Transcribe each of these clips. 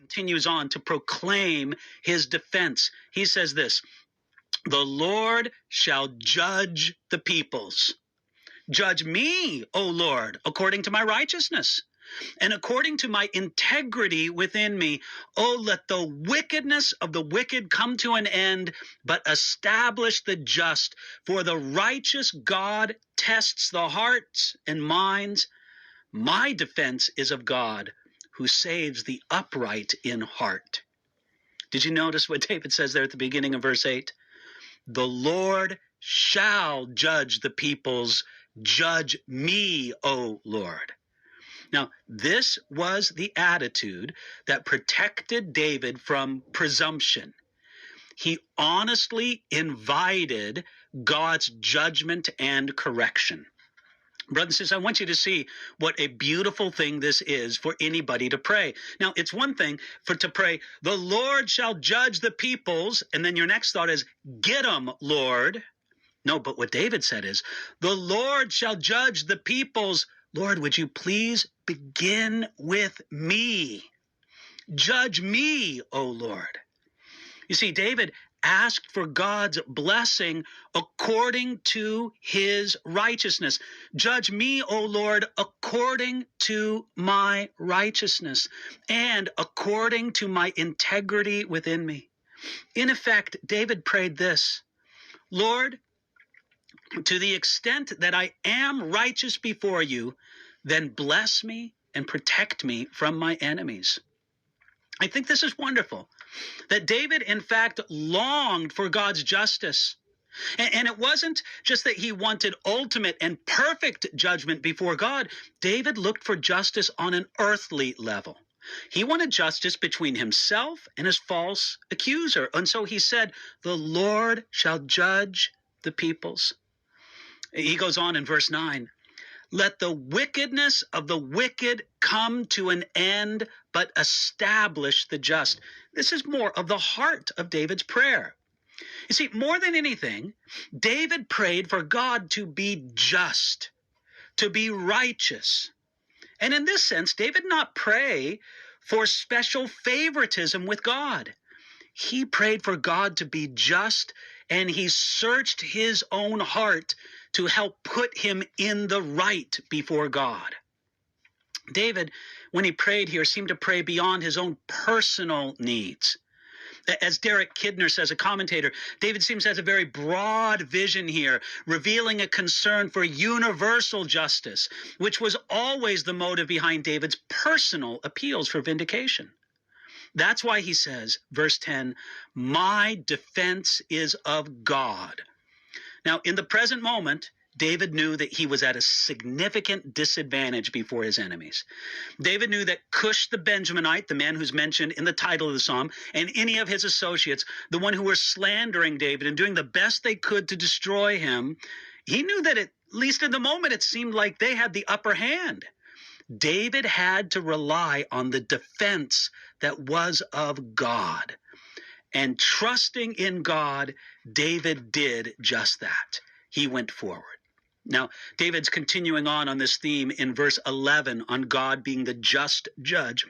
continues on to proclaim his defense. He says this, "The Lord shall judge the peoples. Judge me, O Lord, according to my righteousness, and according to my integrity within me. Oh, let the wickedness of the wicked come to an end, but establish the just. For the righteous God tests the hearts and minds. My defense is of God, who saves the upright in heart." Did you notice what David says there at the beginning of verse 8? The Lord shall judge the peoples. Judge me, O Lord. Now, this was the attitude that protected David from presumption. He honestly invited God's judgment and correction. Brothers and sisters, I want you to see what a beautiful thing this is for anybody to pray. Now, it's one thing to pray, the Lord shall judge the peoples, and then your next thought is, get them, Lord. No, but what David said is, the Lord shall judge the peoples. Lord, would you please begin with me? Judge me, O Lord. You see, David asked for God's blessing according to his righteousness. Judge me, O Lord, according to my righteousness and according to my integrity within me. In effect, David prayed this, Lord, to the extent that I am righteous before you, then bless me and protect me from my enemies. I think this is wonderful, that David, in fact, longed for God's justice. And it wasn't just that he wanted ultimate and perfect judgment before God. David looked for justice on an earthly level. He wanted justice between himself and his false accuser. And so he said, the Lord shall judge the peoples. He goes on in verse 9, let the wickedness of the wicked come to an end, but establish the just. This is more of the heart of David's prayer. You see, more than anything, David prayed for God to be just, to be righteous. And in this sense, David did not pray for special favoritism with God. He prayed for God to be just, and he searched his own heart to help put him in the right before God. David, when he prayed here, seemed to pray beyond his own personal needs. As Derek Kidner says, a commentator, David seems to have a very broad vision here, revealing a concern for universal justice, which was always the motive behind David's personal appeals for vindication. That's why he says, verse 10, my defense is of God. Now, in the present moment, David knew that he was at a significant disadvantage before his enemies. David knew that Cush the Benjaminite, the man who's mentioned in the title of the psalm, and any of his associates, the one who were slandering David and doing the best they could to destroy him, he knew that at least in the moment it seemed like they had the upper hand. David had to rely on the defense that was of God. And trusting in God, David did just that. He went forward. Now, David's continuing on this theme in verse 11 on God being the just judge.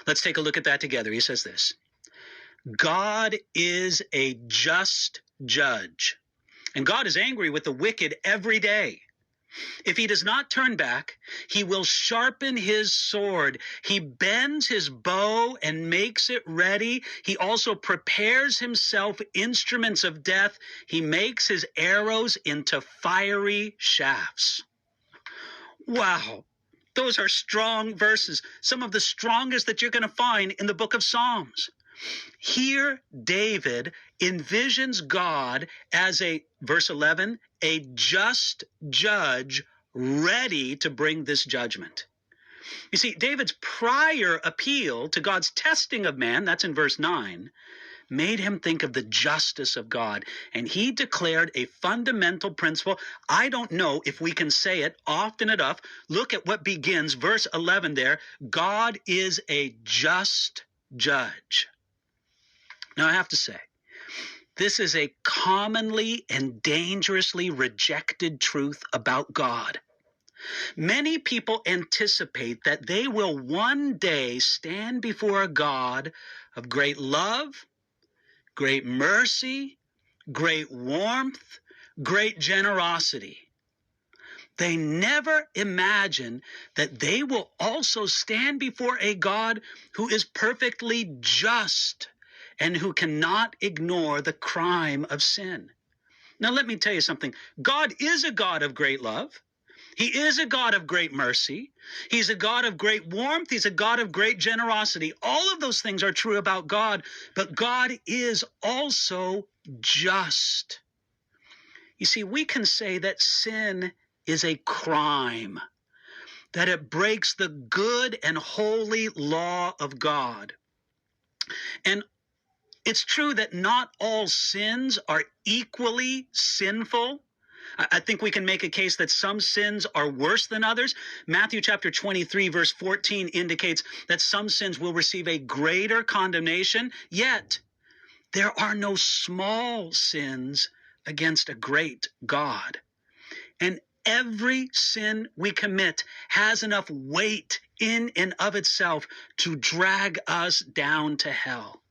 Let's take a look at that together. He says this, God is a just judge, and God is angry with the wicked every day. If he does not turn back, he will sharpen his sword. He bends his bow and makes it ready. He also prepares himself instruments of death. He makes his arrows into fiery shafts. Wow, those are strong verses, some of the strongest that you're going to find in the book of Psalms. Here, David envisions God as verse 11, a just judge ready to bring this judgment. You see, David's prior appeal to God's testing of man, that's in verse 9, made him think of the justice of God. And he declared a fundamental principle. I don't know if we can say it often enough. Look at what begins, verse 11 there. God is a just judge. Now, I have to say, this is a commonly and dangerously rejected truth about God. Many people anticipate that they will one day stand before a God of great love, great mercy, great warmth, great generosity. They never imagine that they will also stand before a God who is perfectly just and who cannot ignore the crime of sin. Now, let me tell you something. God is a God of great love. He is a God of great mercy. He's a God of great warmth. He's a God of great generosity. All of those things are true about God, but God is also just. You see, we can say that sin is a crime, that it breaks the good and holy law of God. And it's true that not all sins are equally sinful. I think we can make a case that some sins are worse than others. Matthew chapter 23, verse 14 indicates that some sins will receive a greater condemnation, yet there are no small sins against a great God. And every sin we commit has enough weight in and of itself to drag us down to hell.